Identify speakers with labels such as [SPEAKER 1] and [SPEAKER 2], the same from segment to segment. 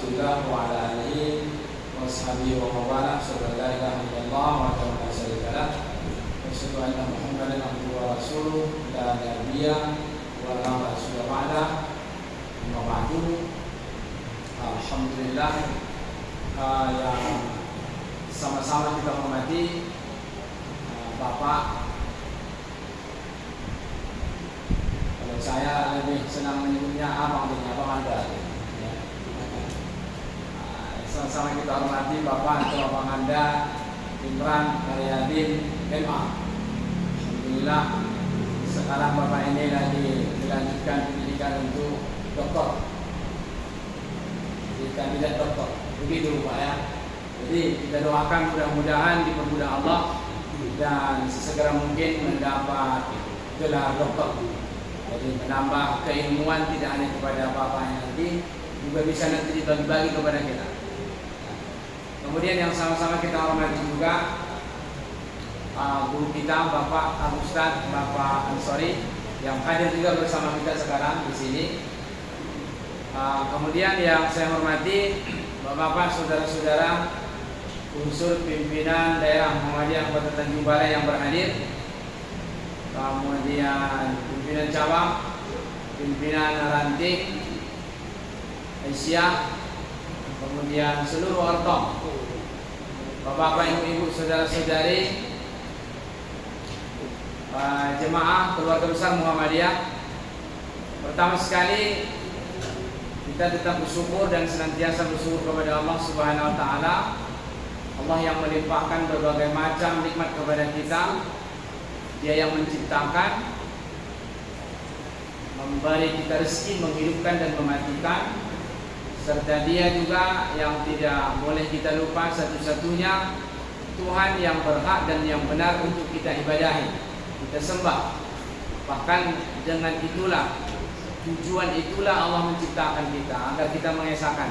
[SPEAKER 1] Rasulillah wa ala alihi wa sahbihi wa mawalah. Sallallahu alaihi wa sallam. Asyhadu anna Muhammadan abduhu wa rasuluh la nabiyya wa la rasula ba'da. Amma ba'du. Alhamdulillah, yang sama-sama kita hormati Bapak. Kalau saya lebih senang menyebutnya abang Anda. Sama-sama kita hormati Bapak atau abang Anda Imran Aryadin MA. Alhamdulillah, sekarang Bapak ini lagi melanjutkan pendidikan untuk doktor, kandidat doktor, begitu Pak ya. Jadi kita doakan mudah-mudahan dipermudah Allah dan sesegera mungkin mendapat gelar doktor. Jadi menambah keilmuan tidak hanya kepada Bapak yang nanti, juga bisa nanti dibagi-bagi kepada kita. Kemudian yang sama-sama kita hormati juga guru kita Bapak Ustadz Bapak Ansori yang hadir juga bersama kita sekarang di sini. Kemudian yang saya hormati Bapak-bapak, saudara-saudara unsur pimpinan daerah Muhammadiyah Kota Tanjung Balai yang berhadir, kemudian pimpinan cabang, pimpinan ranting Aisyah, kemudian seluruh ortom, bapak-bapak, ibu-ibu, saudara-saudari, jemaah keluarga besar Muhammadiyah. Pertama sekali kita tetap bersyukur dan senantiasa bersyukur kepada Allah Subhanahu wa taala. Allah yang melimpahkan berbagai macam nikmat kepada kita. Dia yang menciptakan, memberi kita rezeki, menghidupkan dan mematikan. Serta Dia juga yang tidak boleh kita lupa satu-satunya Tuhan yang berhak dan yang benar untuk kita ibadahi, kita sembah. Bahkan dengan itulah, tujuan itulah Allah menciptakan kita, agar kita mengesahkan.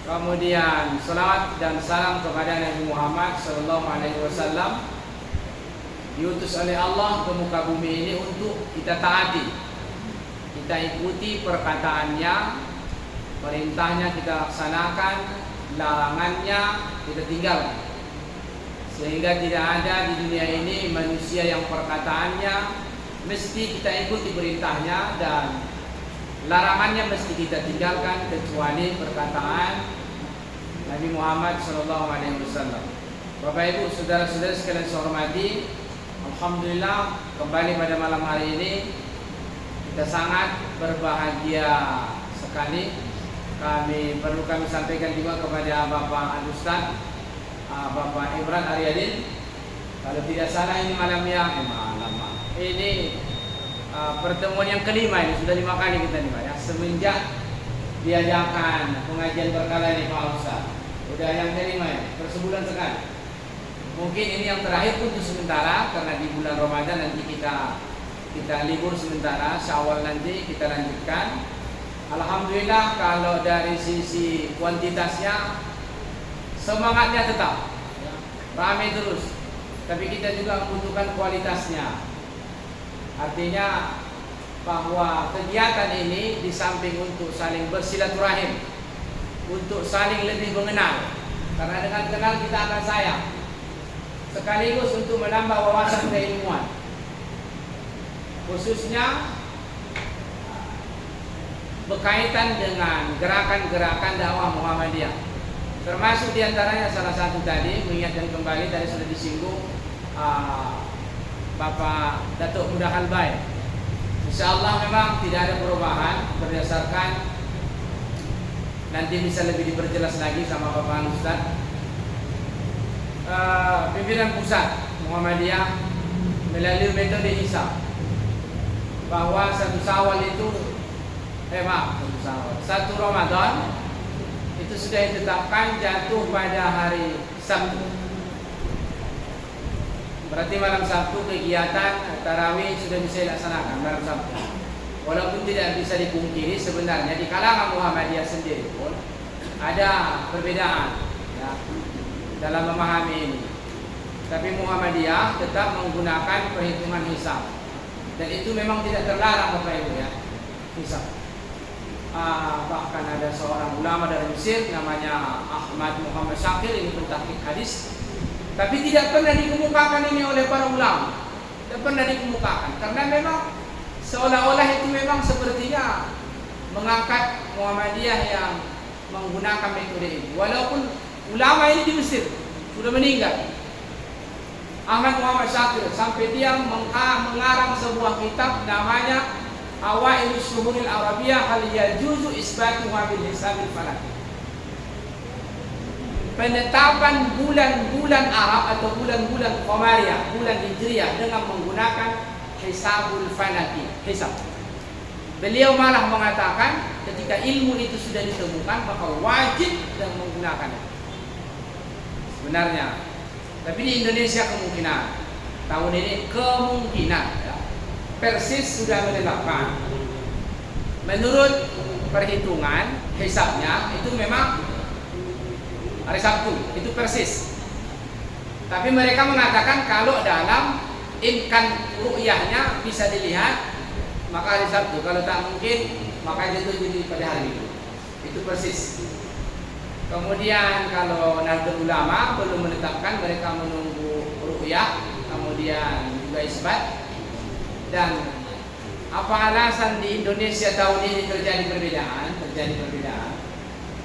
[SPEAKER 1] Kemudian salawat dan salam kepada Nabi Muhammad SAW, diutus oleh Allah ke muka bumi ini untuk kita taati, kita ikuti perkataannya, perintahnya kita laksanakan, larangannya kita tinggalkan. Sehingga tidak ada di dunia ini manusia yang perkataannya mesti kita ikuti perintahnya dan larangannya mesti kita tinggalkan, kecuali perkataan Nabi Muhammad SAW. Bapak Ibu, saudara-saudara sekalian saya hormati, alhamdulillah kembali pada malam hari ini kita sangat berbahagia sekali. Kami sampaikan juga kepada Bapak Ustadz Bapak Imran Aryadin, kalau tidak salah ini ini pertemuan yang kelima, ini sudah 5 kali kita nih Pak ya, semenjak diadakan pengajian berkala ini Pak Ustadz. Udah yang kelima ya, persebulan sekali. Mungkin ini yang terakhir untuk sementara, karena di bulan Ramadan nanti kita libur sementara, Syawal nanti kita lanjutkan. Alhamdulillah kalau dari sisi kuantitasnya semangatnya tetap ramai terus, tapi kita juga membutuhkan kualitasnya. Artinya bahwa kegiatan ini di samping untuk saling bersilaturahim, untuk saling lebih mengenal, karena dengan kenal kita akan sayang, sekaligus untuk menambah wawasan keilmuan, khususnya berkaitan dengan gerakan-gerakan dakwah Muhammadiyah. Termasuk diantaranya salah satu tadi, mengingatkan kembali, tadi sudah disinggung Bapak Datuk Muda Halbai. InsyaAllah memang tidak ada perubahan, berdasarkan nanti bisa lebih diperjelas lagi sama Bapak Ustadz. Pimpinan pusat Muhammadiyah melalui metode hisab, bahwa satu Ramadan itu sudah ditetapkan jatuh pada hari Sabtu. Berarti malam Sabtu kegiatan tarawih sudah bisa dilaksanakan malam Sabtu. Walaupun tidak bisa dipungkiri sebenarnya di kalangan Muhammadiyah sendiri pun ada perbedaan ya, dalam memahami ini. Tapi Muhammadiyah tetap menggunakan perhitungan hisab, dan itu memang tidak terlarang Bapak Ibu ya, hisab. bahkan ada seorang ulama dari Mesir namanya Ahmad Muhammad Shakir, ini pentahqiq hadis, tapi tidak pernah dikemukakan ini oleh para ulama, tidak pernah dikemukakan karena memang seolah-olah itu memang sepertinya mengangkat Muhammadiyah yang menggunakan metode ini, walaupun ulama ini di Mesir sudah meninggal. Ahmad Muhammad Shakir sampai dia mengarang sebuah kitab namanya Awailus Syuhuril Arabiyah hal yajuzu isbatuha bil hisabil falaki. Penetapan bulan-bulan Arab atau bulan-bulan Qamariyah, bulan Hijriyah dengan menggunakan hisabul falaki, hisab. Beliau malah mengatakan ketika ilmu itu sudah ditemukan maka wajib dan menggunakannya. Sebenarnya, tapi di Indonesia kemungkinan tahun ini kemungkinan ya, Persis sudah menetapkan menurut perhitungan hisabnya itu memang hari Sabtu, itu Persis. Tapi mereka mengatakan kalau dalam imkan ru'yahnya bisa dilihat maka hari Sabtu, kalau tak mungkin maka jatuh jadi pada hari Minggu. Itu Persis. Kemudian kalau Nahdlatul Ulama belum menetapkan, mereka menunggu ru'yah, kemudian juga isbat. Dan apa alasan di Indonesia tahun ini terjadi perbedaan?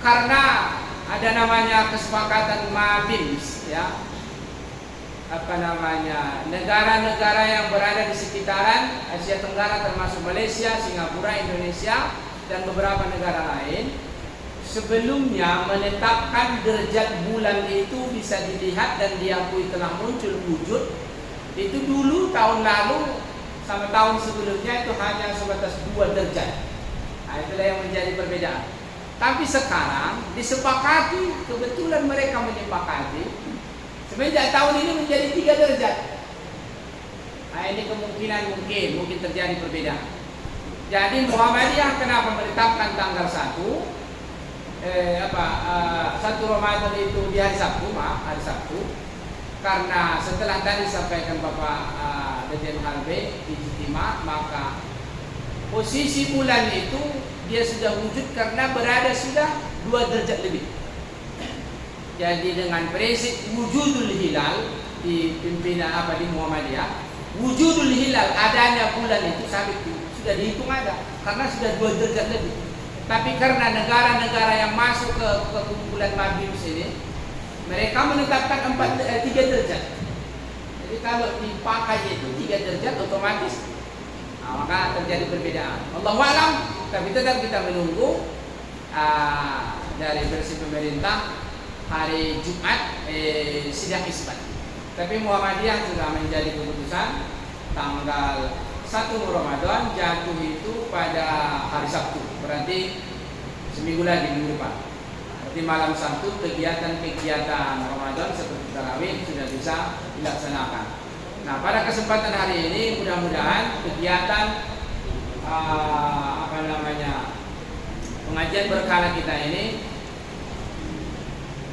[SPEAKER 1] Karena ada namanya kesepakatan MABIMS, ya. Negara-negara yang berada di sekitaran Asia Tenggara termasuk Malaysia, Singapura, Indonesia dan beberapa negara lain sebelumnya menetapkan derajat bulan itu bisa dilihat dan diakui telah muncul wujud. Itu dulu tahun lalu sama tahun sebelumnya itu hanya sebatas 2 derajat. Nah, itulah yang menjadi perbedaan. Tapi sekarang disepakati, kebetulan mereka menyepakati semenjak tahun ini menjadi 3 derajat. Nah, ini kemungkinan mungkin terjadi perbedaan. Jadi Muhammadiyah kenapa menetapkan tanggal 1 Ramadan itu di hari Sabtu, karena setelah tadi sampaikan Bapak Dirjen Halbe di Ijtima, maka posisi bulan itu dia sudah wujud karena berada sudah 2 derajat lebih. Jadi dengan prinsip wujudul hilal di pimpinan di Muhammadiyah, wujudul hilal adanya bulan itu sabit sudah dihitung ada karena sudah 2 derajat lebih. Tapi karena negara-negara yang masuk ke kumpulan MABIMS ini, mereka menetapkan 3 derajat. Jadi kalau dipakai itu 3 derajat otomatis, maka terjadi perbedaan. Allahu a'lam. Tapi tetap kita menunggu dari versi pemerintah hari Jumat sidang isbat. Tapi Muhammadiyah sudah menjadi keputusan tanggal 1 Ramadan jatuh itu pada hari Sabtu, berarti seminggu lagi, minggu depan. Berarti malam Sabtu kegiatan Ramadan seperti tarawih sudah bisa dilaksanakan. Nah, pada kesempatan hari ini mudah-mudahan kegiatan pengajian berkala kita ini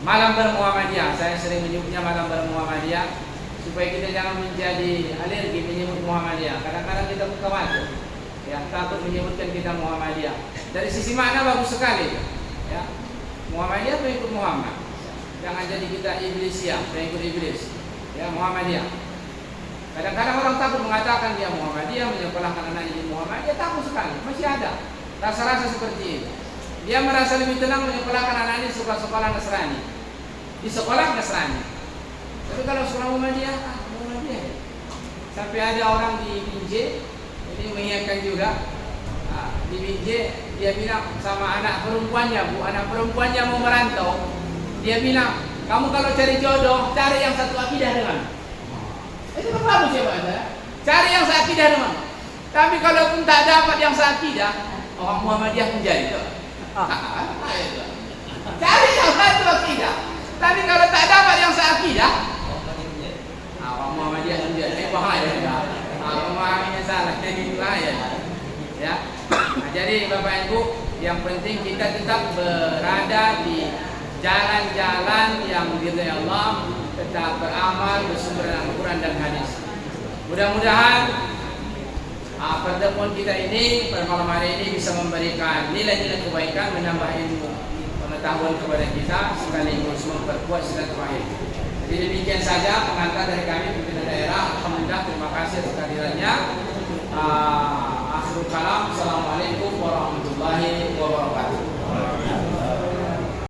[SPEAKER 1] malam bermuhammadiyah, saya sering menyebutnya malam bermuhammadiyah supaya kita jangan menjadi alergi menyebut Muhammadiyah. Kadang-kadang kita khawatir, ya, takut menyebutkan kita Muhammadiyah. Dari sisi makna bagus sekali, ya. Muhammadiyah pengikut Muhammad. Jangan jadi kita Iblisiyah, pengikut iblis. Ya, Muhammadiyah. Kadang-kadang orang takut mengatakan dia Muhammadiyah, menyekolahkan anaknya di Muhammadiyah, takut sekali. Masih ada rasa-rasa seperti itu. Dia merasa lebih tenang menyekolahkan anaknya di sekolah Nasrani. Di sekolah Nasrani. Tapi kalau sekolah Muhammadiyah, Muhammadiyah. Sampai ada orang di Binjai, ini mengingatkan juga, di Binjai dia bilang sama anak perempuannya, anak perempuannya mau merantau, dia bilang, kamu kalau cari jodoh, cari yang satu akidah dengan. Itu kan bagus ya Pak Anda? Cari yang seakidah dengan. Tapi kalau pun tak dapat yang seakidah, orang Muhammadiyah menjadi itu. Cari yang satu akidah. Tapi kalau tak dapat yang seakidah, orang Muhammadiyah menjadi bahaya. Memahaminya salah, jadi bahaya. Ya. Nah, jadi Bapak Ibu, yang penting kita tetap berada di jalan-jalan yang diridhai Allah, tetap beramal bersumber Al-Quran dan hadis. Mudah-mudahan pertemuan kita ini pada malam hari ini bisa memberikan nilai-nilai kebaikan, menambah ilmu pengetahuan kepada kita, sekaligus memperkuat silaturahim. Jadi demikian saja pengantar dari kami pimpinan daerah. Alhamdulillah, terima kasih atas kehadirannya. Akhirul kalam. Assalamualaikum.